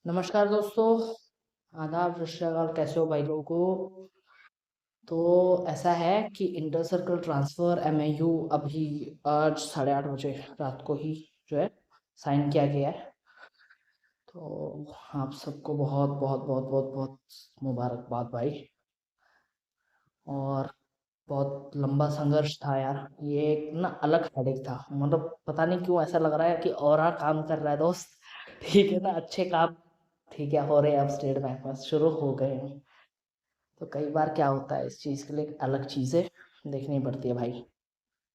नमस्कार दोस्तों। आदाब, सत श्री अकाल। कैसे हो भाई लोगों? तो ऐसा है कि इंटर सर्कल ट्रांसफ़र एमएयू अभी आज 8:30 बजे रात को ही जो है साइन किया गया है। तो आप सबको बहुत बहुत बहुत बहुत बहुत मुबारकबाद भाई। और बहुत लंबा संघर्ष था यार। ये एक ना अलग हेडेक था, मतलब पता नहीं क्यों ऐसा लग रहा है कि और काम कर रहा है दोस्त। ठीक है ना, अच्छे काम ठीक है हो रहे हैं। अब स्टेट बैंक में शुरू हो गए हैं। तो कई बार क्या होता है, इस चीज़ के लिए अलग चीज़ें देखनी पड़ती है भाई।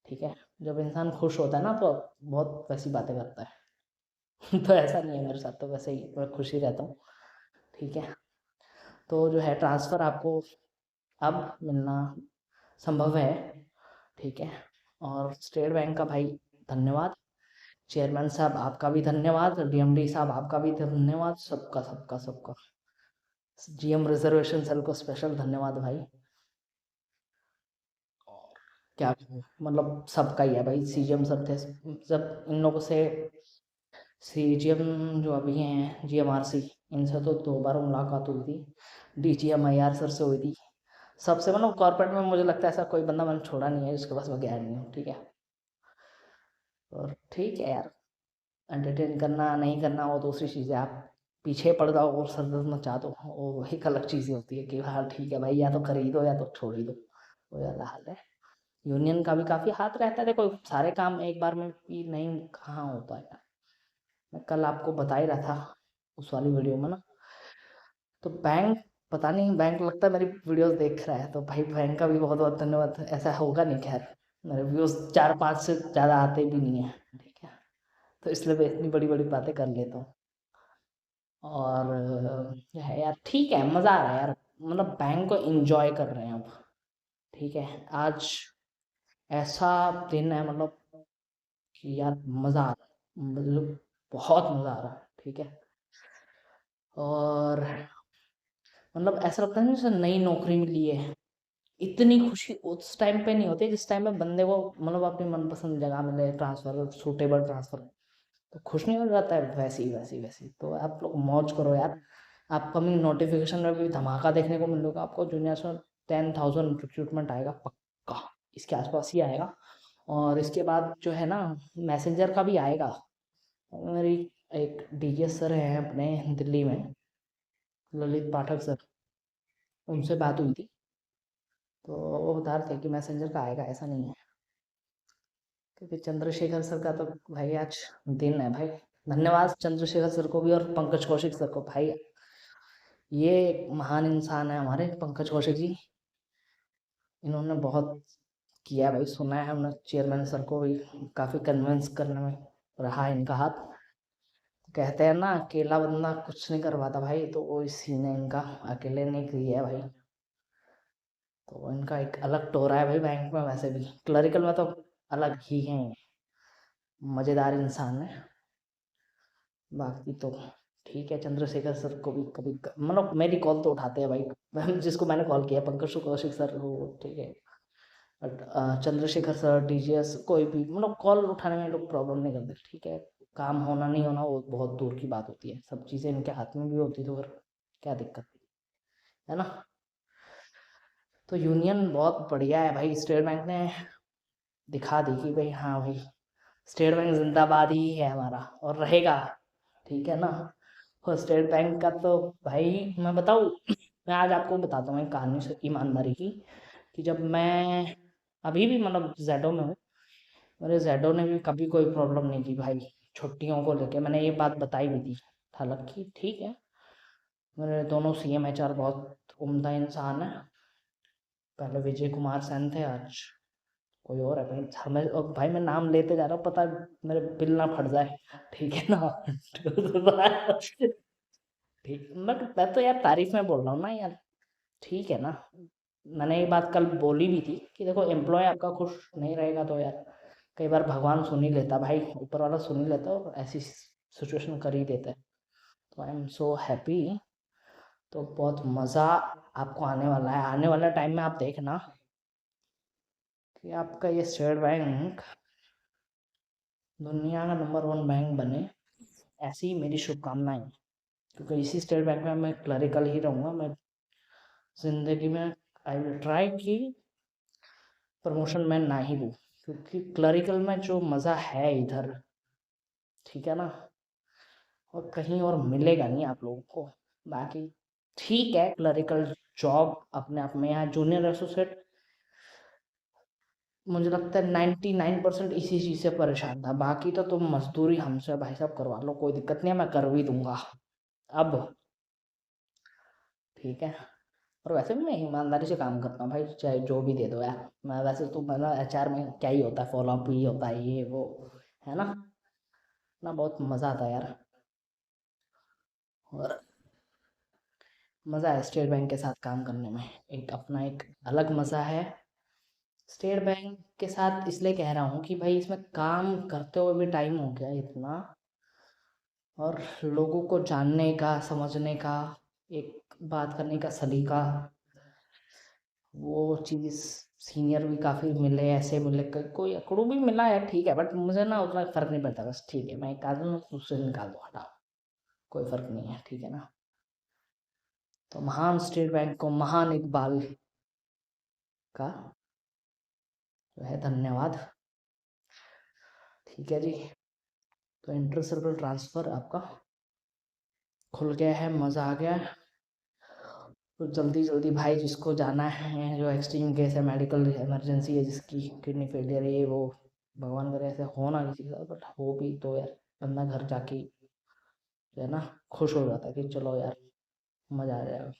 ठीक है। जब इंसान खुश होता है ना तो बहुत वैसी बातें करता है। तो ऐसा नहीं है मेरे साथ, तो वैसे ही मैं खुश ही रहता हूँ। ठीक है। तो जो है ट्रांसफ़र आपको अब मिलना संभव है। ठीक है। और स्टेट बैंक का भाई धन्यवाद। चेयरमैन साहब आपका भी धन्यवाद। डीएमडी साहब आपका भी धन्यवाद। सबका सबका सबका। जीएम रिजर्वेशन सेल को स्पेशल धन्यवाद भाई। क्या कहूँ, मतलब सबका ही है भाई। सीजीएम सर थे जब इन लोगों से। सीजीएम जो अभी हैं जीएमआरसी, इनसे तो 2 बार मुलाकात हुई थी। डीजीएम आईआर सर से हुई थी। सबसे मतलब कॉर्पोरेट में मुझे लगता है ऐसा कोई बंदा मैंने छोड़ा नहीं है जिसके पास मैं गया नहीं हूँ। ठीक है। और ठीक है यार, एंटरटेन करना नहीं करना वो दूसरी चीज़ है। आप पीछे पड़ जाओ और सर दर्द मचा दो, वो एक अलग चीज़ होती है कि हाँ ठीक है भाई, या तो खरीदो या तो छोड़ ही दो। वो ज़्यादा हाल है। यूनियन का भी काफ़ी हाथ रहता है। देखो सारे काम एक बार में भी नहीं कहाँ होता है। मैं कल आपको बता ही रहा था उस वाली वीडियो में ना। तो बैंक, पता नहीं बैंक लगता है मेरी वीडियोस देख रहा है, तो भाई बैंक का भी बहुत बहुत धन्यवाद। ऐसा होगा नहीं खैर, मेरे व्यूज़ 4-5 से ज़्यादा आते भी नहीं है। ठीक है। तो इसलिए मैं इतनी बड़ी बड़ी बातें कर लेता हूँ। और क्या है यार, ठीक है, मज़ा आ रहा है यार। मतलब बैंक को एंजॉय कर रहे हैं अब। ठीक है। आज ऐसा दिन है, मतलब कि यार मज़ा आ रहा है, मतलब बहुत मज़ा आ रहा है। ठीक है। और मतलब ऐसा लगता है ना जैसे नई नौकरी मिली है। इतनी खुशी उस टाइम पे नहीं होती जिस टाइम पे बंदे को मतलब अपनी मनपसंद जगह मिले, ट्रांसफ़र सूटेबल ट्रांसफ़र। तो खुश नहीं हो जाता है? वैसी वैसी वैसी तो आप लोग मौज करो यार। अपकमिंग नोटिफिकेशन में भी धमाका देखने को मिलेगा आपको। जूनियर्स में 10,000 रिक्रूटमेंट आएगा पक्का। इसके आसपास ही आएगा। और इसके बाद जो है ना, मैसेंजर का भी आएगा। मेरी एक डीजीएस सर हैं अपने दिल्ली में, ललित पाठक सर, उनसे बात हुई थी। तो वो बता रहे थे कि मैसेंजर का आएगा, ऐसा नहीं है। क्योंकि चंद्रशेखर सर का तो भाई आज दिन है भाई। धन्यवाद चंद्रशेखर सर को भी और पंकज कौशिक सर को भाई। ये एक महान इंसान है हमारे पंकज कौशिक जी। इन्होंने बहुत किया भाई, सुना है हमने। चेयरमैन सर को भी काफ़ी कन्विंस करने में रहा इनका हाथ। कहते हैं ना अकेला बंदा कुछ नहीं कर पाता भाई, तो वो इसी ने इनका अकेले नहीं किया है भाई। तो इनका एक अलग टोरा है भाई बैंक में। वैसे भी क्लरिकल में तो अलग ही हैं। मज़ेदार इंसान है। बाकी तो ठीक है। चंद्रशेखर सर को भी कभी मतलब मेरी कॉल तो उठाते हैं भाई। जिसको मैंने कॉल किया पंकज कौशिक सर हो, ठीक है। बट चंद्रशेखर सर, डीजीएस, कोई भी मतलब कॉल उठाने में लोग प्रॉब्लम नहीं करते। ठीक है। काम होना नहीं होना वो बहुत दूर की बात होती है। सब चीज़ें इनके हाथ में भी होती तो फिर क्या दिक्कत है ना। तो यूनियन बहुत बढ़िया है भाई। स्टेट बैंक ने दिखा दी कि भाई हाँ भाई, स्टेट बैंक जिंदाबाद ही है हमारा और रहेगा। ठीक है ना। और स्टेट बैंक का तो भाई मैं बताऊँ, मैं आज आपको बताता हूँ एक कहानी से ईमानदारी की। कि जब मैं अभी भी मतलब जेडो में हूँ, मेरे जेडो ने भी कभी कोई प्रॉब्लम नहीं की भाई। छुट्टियों को लेके मैंने ये बात बताई भी थी। हालांकि ठीक है, मेरे दोनों सीएम एचआर बहुत उम्दा इंसान है। पहले विजय कुमार सेन थे, आज कोई और है भाई। हमें और भाई मैं नाम लेते जा रहा हूँ, पता है मेरे बिल ना फट जाए। ठीक है ना। ठीक, मैं तो यार तारीफ में बोल रहा हूँ ना यार। ठीक है ना। मैंने ये बात कल बोली भी थी कि देखो एम्प्लॉय आपका खुश नहीं रहेगा तो यार कई बार भगवान सुन ही लेता भाई, ऊपर वाला सुन ही लेता और ऐसी सिचुएशन कर ही देता है। तो आई एम सो हैप्पी। तो बहुत मज़ा आपको आने वाला है। आने वाले टाइम में आप देखना कि आपका ये स्टेट बैंक दुनिया का नंबर 1 बैंक बने। ऐसी ही मेरी शुभकामनाएं। क्योंकि इसी स्टेट बैंक में मैं क्लरिकल ही रहूँगा। मैं ज़िंदगी में आई विल ट्राई कि प्रमोशन मैं ना ही लूँ, क्योंकि क्लरिकल में जो मज़ा है इधर, ठीक है ना, और कहीं और मिलेगा नहीं आप लोगों को। बाकी ठीक है, क्लरिकल जॉब अपने आप में, यहाँ जूनियर एसोसिएट मुझे लगता है 99% इसी चीज़ से परेशान था। बाकी तो तुम मजदूरी हमसे भाई साहब करवा लो, कोई दिक्कत नहीं है, मैं कर भी दूंगा अब, ठीक है। और वैसे भी मैं ईमानदारी से काम करता हूँ भाई, चाहे जो भी दे दो यार। मैं वैसे तो मतलब एचआर में क्या ही होता है, फॉलो अप ही होता है, ये वो, है ना। ना बहुत मज़ा आता है यार। और मज़ा है स्टेट बैंक के साथ काम करने में, एक अपना एक अलग मज़ा है। स्टेट बैंक के साथ इसलिए कह रहा हूँ कि भाई इसमें काम करते हुए भी टाइम हो गया इतना, और लोगों को जानने का, समझने का, एक बात करने का सलीका, वो चीज़, सीनियर भी काफ़ी मिले, ऐसे मिले, कोई अकड़ू भी मिला है, ठीक है, बट मुझे ना उतना फ़र्क नहीं पड़ता, बस ठीक है, मैं एक आदमी हूँ, दूसरे निकाल दो, हटाओ, कोई फ़र्क नहीं है, ठीक है ना। तो महान स्टेट बैंक को महान इकबाल का जो है धन्यवाद, ठीक है जी। तो इंटर सर्कल ट्रांसफ़र आपका खुल गया है, मज़ा आ गया है। तो जल्दी जल्दी भाई, जिसको जाना है, जो एक्सट्रीम केस है, मेडिकल इमरजेंसी है, जिसकी किडनी फेलियर है, ये वो, भगवान करे ऐसे हो ना किसी के साथ, बट हो भी तो यार बंदा घर जाके जो है ना खुश हो जाता है कि चलो यार मज़ा आ जाएगा।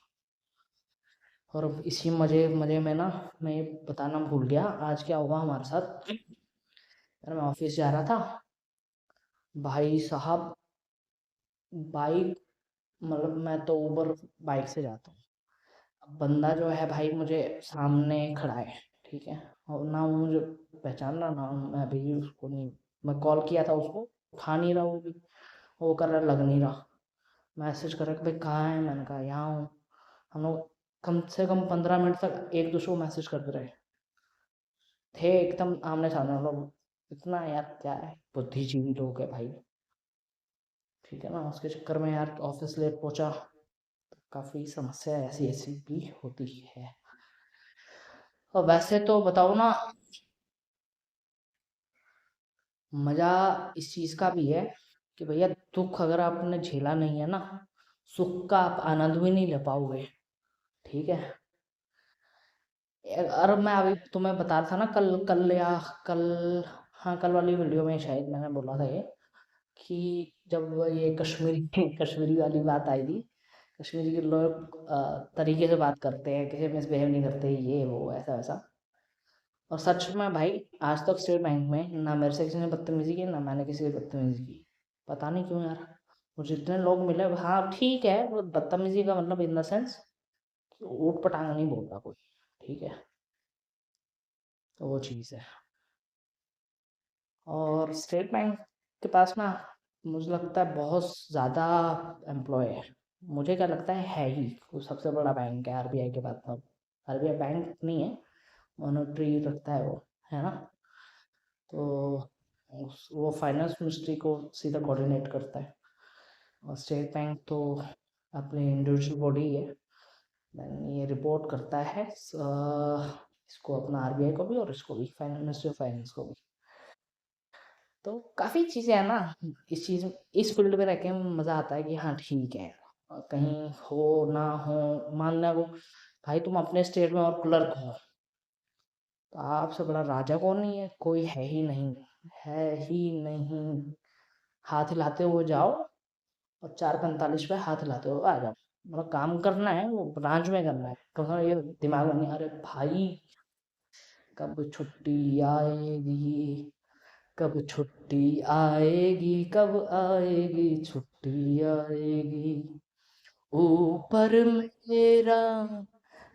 और इसी मज़े मज़े में ना, मैं ये बताना भूल गया आज क्या हुआ हमारे साथ। यार मैं ऑफिस जा रहा था भाई साहब, बाइक, मतलब मैं तो ऊबर बाइक से जाता हूँ। अब बंदा जो है भाई मुझे सामने खड़ा है, ठीक है, और ना वो मुझे पहचान रहा, ना मैं भी उसको नहीं। मैं कॉल किया था उसको, उठा नहीं रहा, वो भी वो कर रहा, लग नहीं रहा। मैसेज कर रहा कि भाई कहाँ है, मैंने कहा यहाँ हूँ। हम लोग कम से कम 15 मिनट तक एक दूसरे को मैसेज करते रहे, थे एकदम आमने सामने हम लोग। इतना यार क्या है, बुद्धिजीवी लोग है भाई, ठीक है ना। उसके चक्कर में यार ऑफिस लेट पहुंचा, तो काफ़ी समस्या ऐसी ऐसी भी होती है। और वैसे तो बताओ ना, मज़ा इस चीज़ का भी है कि भैया दुख अगर आपने झेला नहीं है ना, सुख का आप आनंद भी नहीं ले पाओगे, ठीक है। और मैं अभी तुम्हें बता रहा था ना, कल कल या कल, हाँ कल वाली वीडियो में शायद मैंने बोला था ये, कि जब ये कश्मीरी कश्मीरी वाली बात आई थी, कश्मीरी के लोग तरीके से बात करते हैं, किसी मिसबिहेव नहीं करते, ये वो ऐसा वैसा। और सच में भाई, आज तक स्टेट बैंक में ना मेरे से किसी ने बदतमीजी की, ना मैंने किसी से बदतमीजी की। पता नहीं क्यों यार, वो जितने लोग मिले, हाँ ठीक है, वो बदतमीजी का मतलब इन द सेंस ऊट पटांग नहीं बोलता कोई, ठीक है। तो वो चीज़ है। और स्टेट बैंक के पास ना, मुझे लगता है बहुत ज़्यादा एम्प्लॉय है। मुझे क्या लगता है ही वो सबसे बड़ा बैंक है आरबीआई के बाद। अब आरबीआई बैंक नहीं है, मॉनेटरी रखता है वो, है ना। तो वो फाइनेंस मिनिस्ट्री को सीधा कोऑर्डिनेट करता है। और स्टेट बैंक तो अपनी इंडिविजुअल बॉडी है, देन ये रिपोर्ट करता है इसको, अपना आरबीआई को भी, और इसको भी, फाइनेंस मिनिस्ट्री ऑफ फाइनेंस को भी। तो काफ़ी चीज़ें हैं ना, इस चीज़, इस फील्ड में रह के मज़ा आता है कि हाँ ठीक है, कहीं हो ना हो, मान लो भाई तुम अपने स्टेट में और क्लर्क हो, तो आपसे बड़ा राजा कौन नहीं है, कोई है ही नहीं, है ही नहीं। हाथ हिलाते हुए जाओ, और 4:45 पे हाथ हिलाते हुए आ जाओ। मतलब काम करना है, वो ब्रांच में करना है, कम से कम ये दिमाग में नहीं, अरे भाई कब छुट्टी आएगी, कब छुट्टी आएगी, कब आएगी छुट्टी आएगी, ऊपर मेरा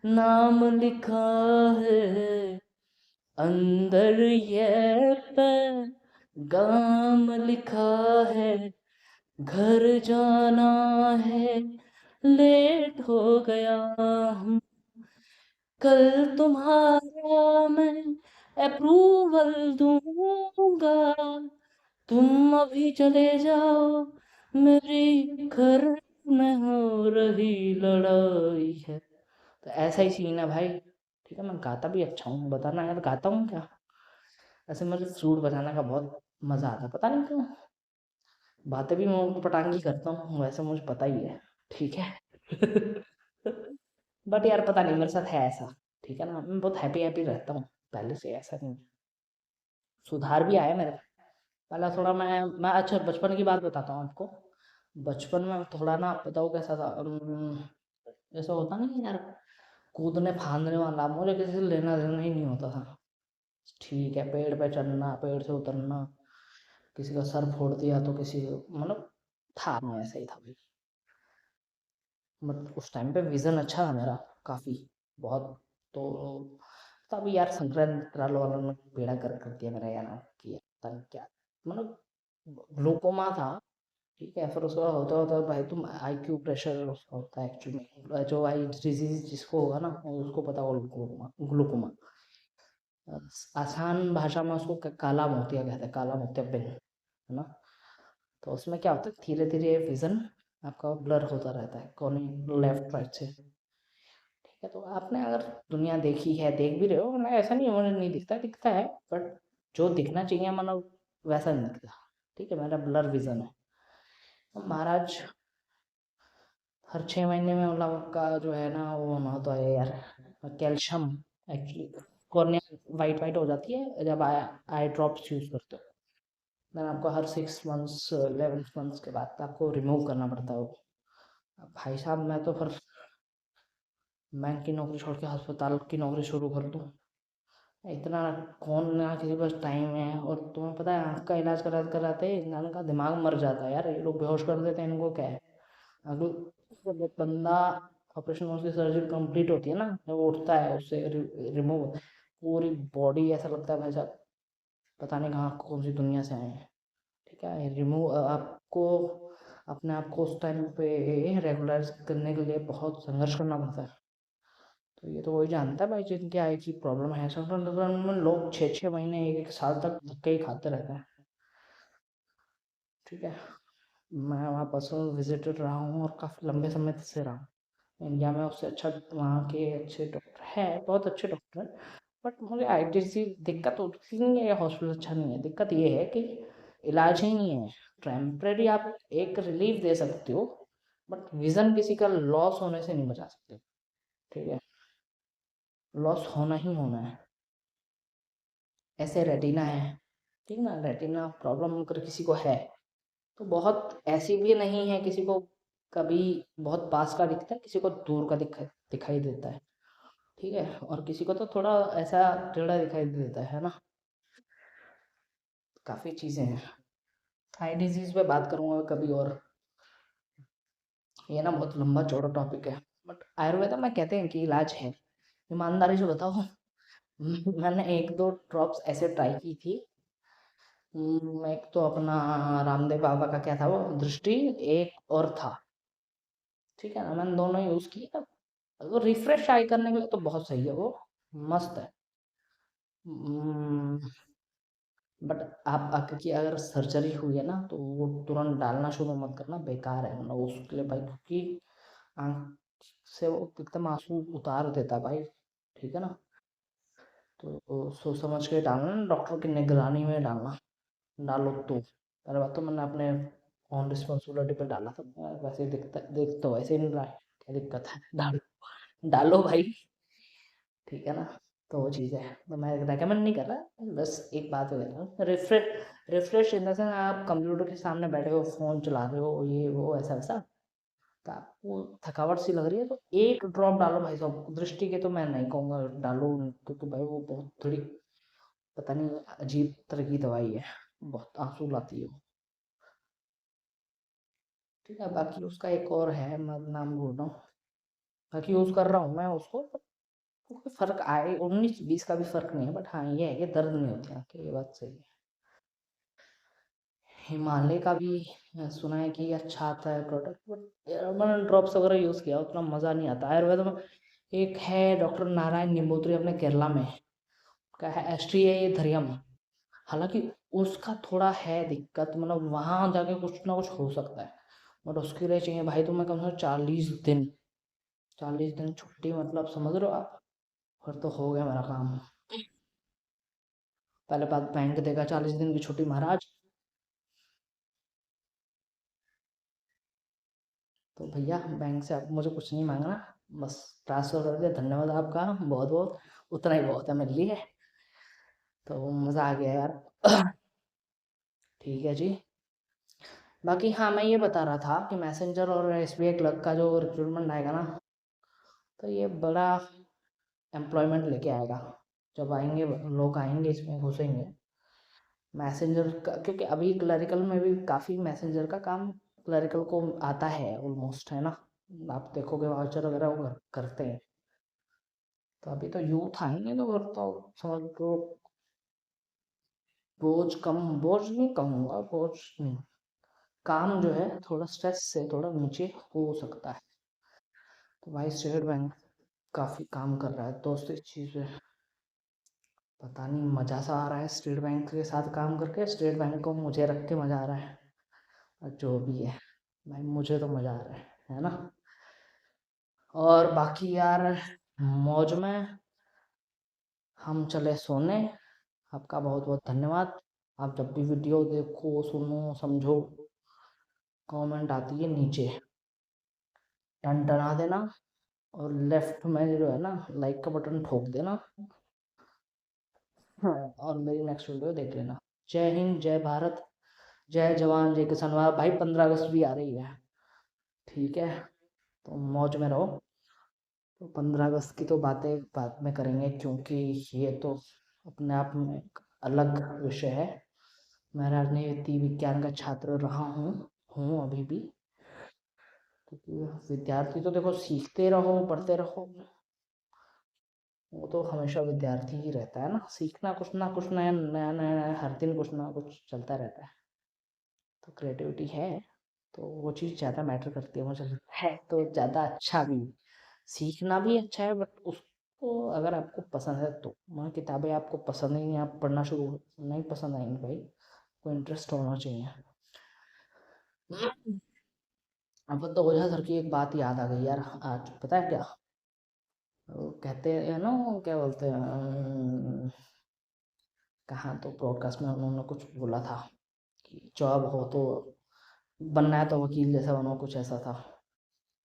नाम लिखा है, अंदर ये पैगाम लिखा है, घर जाना है, लेट हो गया हूँ, कल तुम्हारा मैं अप्रूवल दूंगा, तुम अभी चले जाओ मेरे घर, में हो रही लड़ाई है। तो ऐसा ही सीन है भाई। ठीक है, मैं गाता भी अच्छा हूँ, बताना यार गाता हूँ क्या। ऐसे मुझे फ्लूट बजाने का बहुत मज़ा आता है, पता नहीं क्यों। बातें भी मैं पटांगी करता हूँ, वैसे मुझे पता ही है। ठीक है। बट यार पता नहीं मेरे साथ है ऐसा। ठीक है ना, मैं बहुत हैप्पी हैप्पी रहता हूँ पहले से, ऐसा नहीं। सुधार भी आया मेरे। पहला थोड़ा मैं अच्छा बचपन की बात बताता हूँ आपको। बचपन में थोड़ा ना बताओ कैसा था। जैसा होता नहीं यार, कूदने फांदने वाला मुझे किसी से लेना देना ही नहीं होता था। ठीक है, पेड़ पे चढ़ना, पेड़ से उतरना, किसी का सर फोड़ दिया तो किसी मतलब था, मैं ऐसा ही था भाई। मतलब उस टाइम पे विजन अच्छा था मेरा, काफी, बहुत। तो तब यार संक्रांत वालों ने बेड़ा कर कर दिया मेरा यार, कि पता नहीं क्या, मतलब ग्लूकोमा था। ठीक है, फिर उसका होता होता भाई तुम आईक्यू प्रेशर होता है एक्चुअली, जो आई डिजीज जिसको होगा ना उसको पता होगा, ग्लूकोमा। ग्लूकोमा आसान भाषा में उसको काला मोतिया कहते हैं, काला मोतियाबिंद, है ना। तो उसमें क्या होता है, धीरे धीरे विजन आपका ब्लर होता रहता है, कोने लेफ्ट राइट से। ठीक है, तो आपने अगर दुनिया देखी है, देख भी रहे हो, मतलब ऐसा नहीं है मुझे नहीं दिखता, दिखता है, बट जो दिखना चाहिए मतलब वैसा नहीं दिखता। ठीक है, मेरा ब्लर विजन है। अब महाराज हर 6 महीने में मतलब आपका जो है ना वो होना होता है यार, calcium. Actually cornea white white हो जाती है जब आई ड्रॉप्स यूज करते हो। देन आपको हर 6 मंथ्स 11 मंथ्स के बाद आपको रिमूव करना पड़ता है वो। अब भाई साहब मैं तो फिर बैंक की नौकरी छोड़ के अस्पताल की नौकरी शुरू कर दूँ। इतना कौन ना किसी के पास टाइम है, और तुम्हें पता है आँख का इलाज कराते कराते इंसान का दिमाग मर जाता है यार, ये लोग बेहोश कर देते हैं, इनको क्या है। अगर जब एक बंदा ऑपरेशन, उसकी सर्जरी कंप्लीट होती है ना, जब वो उठता है उससे रिमूव, पूरी बॉडी ऐसा लगता है भाई साहब पता नहीं कहाँ कौन सी दुनिया से आए हैं। ठीक है, रिमूव आपको अपने आप को उस टाइम पे रेगुलराइज करने के लिए बहुत संघर्ष करना पड़ता है। तो ये तो वही जानता है भाई जिनके आई की प्रॉब्लम है, सब में लोग 6 6 महीने 1 1 साल तक धक्के ही खाते रहते हैं। ठीक है, मैं वहाँ पर्सनल विजिटर रहा हूँ और काफ़ी लंबे समय से रहा हूँ इंडिया में। उससे अच्छा वहाँ के अच्छे डॉक्टर हैं, बहुत अच्छे डॉक्टर हैं। बट मुझे आई सी दिक्कत होती नहीं है, हॉस्पिटल अच्छा नहीं है, दिक्कत ये है कि इलाज ही नहीं है। टेम्परेरी आप एक रिलीफ दे सकते हो, बट विजन किसी का लॉस होने से नहीं बचा सकते। ठीक है, लॉस होना ही होना है। ऐसे रेटिना है, ठीक ना, रेटिना प्रॉब्लम अगर किसी को है तो बहुत ऐसी भी नहीं है, किसी को कभी बहुत पास का दिखता है, किसी को दूर का दिखाई देता है। ठीक है, और किसी को तो थोड़ा ऐसा टेढ़ा दिखाई देता है ना। काफ़ी चीज़ें हैं। आई डिजीज़ पे बात करूँगा कभी और, ये ना बहुत लंबा चौड़ा टॉपिक है। बट आयुर्वेदा में कहते हैं कि इलाज है। ईमानदारी से बताओ, मैंने 1 2 ड्रॉप्स ऐसे ट्राई की थी। एक तो अपना रामदेव बाबा का क्या था वो, दृष्टि, एक और था। ठीक है ना, मैंने दोनों यूज़ किए। वो रिफ्रेश आई करने के लिए तो बहुत सही है वो, मस्त है। बट आप आपकी अगर सर्जरी हुई है ना तो वो तुरंत डालना शुरू मत करना, बेकार है मतलब उसके लिए भाई, क्योंकि आँख से वो एकदम आंसू उतार देता है भाई। ठीक है ना, तो सोच समझ के डालना, डॉक्टर की निगरानी में डालना, डालो तो। पहले बात तो मैंने अपने ऑन रिस्पॉन्सिबिलिटी पे डाला था, वैसे दिखता देख तो वैसे ही नहीं रहा है, क्या दिक्कत है, डालो डालो भाई। ठीक है ना, तो वो चीज़ है, तो मैं रेकमेंड नहीं कर रहा, बस एक बात कह रहा हूँ, refresh. Refresh in the sense आप कंप्यूटर के सामने बैठे हो, फ़ोन चला रहे हो, ये वो ऐसा वैसा, तो आपको थकावट सी लग रही है तो एक ड्रॉप डालो भाई साहब। दृष्टि के तो मैं नहीं कहूँगा डालो, क्योंकि भाई वो बहुत थोड़ी पता नहीं अजीब तरह की दवाई है, बहुत आंसू लाती है वो। ठीक है, बाकी उसका एक और है, मैं नाम भूल रहा हूँ, बाकी यूज़ कर रहा हूँ मैं उसको। कोई फ़र्क आए 19 20 का भी फ़र्क नहीं है, बट हाँ ये है कि दर्द नहीं होती आँखें, ये बात सही है। हिमालय का भी सुना है कि अच्छा आता है प्रोडक्ट, बट यार मैंने ड्रॉप्स वगैरह यूज़ किया, उतना मज़ा नहीं आता आयुर्वेद में। एक है डॉक्टर नारायण निम्बूत्री अपने केरला में, का है एस्ट्रिया धैर्यम। हालांकि उसका थोड़ा है दिक्कत, मतलब वहाँ जाके कुछ ना कुछ हो सकता है। बट उसके लिए चाहिए भाई तुम्हें कम से कम 40 दिन। 40 दिन छुट्टी मतलब समझ रहे हो आप। फिर तो हो गया मेरा काम। पहले बात बैंक देगा 40 दिन की छुट्टी महाराज। तो भैया बैंक से आप मुझे कुछ नहीं मांगना। बस ट्रांसफर कर दिया, धन्यवाद आपका बहुत बहुत। उतना ही बहुत है मेरे लिए। तो मज़ा आ गया यार। ठीक है जी। बाकी हाँ, मैं ये बता रहा था कि मैसेंजर और एसबीआई क्लर्क का जो रिक्रूटमेंट आएगा ना, तो ये बड़ा एम्प्लॉयमेंट लेके आएगा। जब आएंगे लोग आएंगे इसमें घुसेंगे। मैसेंजर का क्योंकि अभी क्लरिकल में भी काफ़ी मैसेंजर का काम क्लरिकल को आता है ऑलमोस्ट, है ना। आप देखोगे वाउचर वगैरह वो करते हैं। तो अभी तो यूथ आएंगे तो फिर तो समझ लो बोझ कम, बोझ नहीं कहूँगा, बोझ नहीं, काम जो है थोड़ा स्ट्रेस से थोड़ा नीचे हो सकता है। तो भाई स्टेट बैंक काफ़ी काम कर रहा है दोस्त इस चीज़ पे। पता नहीं मज़ा सा आ रहा है स्टेट बैंक के साथ काम करके, स्टेट बैंक को मुझे रख के मज़ा आ रहा है। और जो भी है भाई मुझे तो मज़ा आ रहा है ना। और बाकी यार मौज में हम चले सोने। आपका बहुत बहुत धन्यवाद। आप जब भी वीडियो देखो सुनो समझो, कमेंट आती है नीचे, टन टना देना। और लेफ्ट में जो है ना लाइक का बटन ठोक देना। हाँ, और मेरी नेक्स्ट वीडियो देख लेना। जय हिंद, जय भारत, जय जवान जय किसान। वाह भाई 15 अगस्त भी आ रही है। ठीक है, तो मौज में रहो। तो 15 अगस्त की तो बातें बाद में करेंगे क्योंकि ये तो अपने आप में एक अलग विषय है। मैं राजनीति विज्ञान का छात्र रहा हूँ अभी भी। क्योंकि विद्यार्थी तो देखो सीखते रहो पढ़ते रहो, वो तो हमेशा विद्यार्थी ही रहता है ना। सीखना कुछ ना कुछ नया नया नया नया हर दिन कुछ ना कुछ चलता रहता है। तो क्रिएटिविटी है, तो वो चीज़ ज़्यादा मैटर करती है मुझे लगता है, तो ज़्यादा अच्छा भी। सीखना भी अच्छा है बट उसको अगर आपको पसंद है तो। वहाँ किताबें आपको पसंद नहीं, आप पढ़ना शुरू नहीं पसंद आएंगी भाई, कोई इंटरेस्ट होना चाहिए। अब तो ओझा सर की एक बात याद आ गई यार आज, पता है क्या। वो कहते हैं ना, क्या बोलते हैं कहाँ तो ब्रॉडकास्ट में उन्होंने कुछ बोला था कि जॉब हो तो बनना है तो वकील जैसा बनो, कुछ ऐसा था।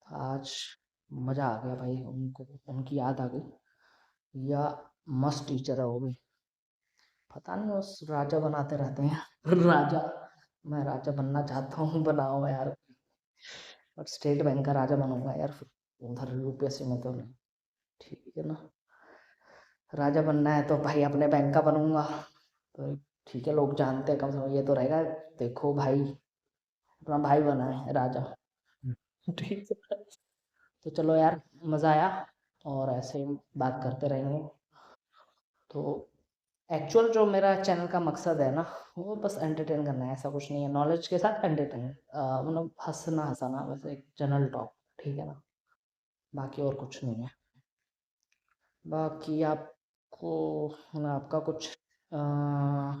आज मज़ा आ गया भाई, उनको उनकी याद आ गई। या मस्त टीचर है वो भी। पता नहीं बस राजा बनाते रहते हैं। राजा, मैं राजा बनना चाहता हूँ, बनाओ यार। बट स्टेट बैंक का राजा बनूंगा यार फिर, उधर यूपीएससी में तो नहीं। ठीक है ना। राजा बनना है तो भाई अपने बैंक का बनूंगा। तो ठीक है, लोग जानते हैं, कम से कम ये तो रहेगा, देखो भाई अपना भाई बना है राजा। ठीक है। तो चलो यार, मज़ा आया। और ऐसे ही बात करते रहेंगे। तो एक्चुअल जो मेरा चैनल का मकसद है ना, वो बस एंटरटेन करना है, ऐसा कुछ नहीं है। नॉलेज के साथ एंटरटेन, मतलब हंसना हंसाना, बस एक जनरल टॉक। ठीक है ना, बाकी और कुछ नहीं है। बाकी आपको मतलब आपका कुछ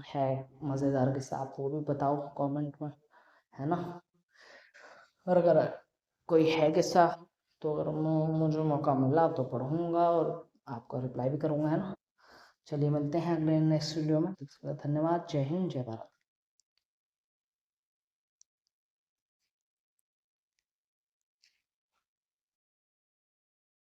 है मज़ेदार किस्सा, आप वो भी बताओ कमेंट में, है ना। और अगर कोई है किस्सा तो अगर मुझे मौका मिला तो पढ़ूंगा और आपका रिप्लाई भी करूंगा, है ना। चलिए मिलते हैं अगले नेक्स्ट वीडियो में। धन्यवाद, जय हिंद, जय भारत।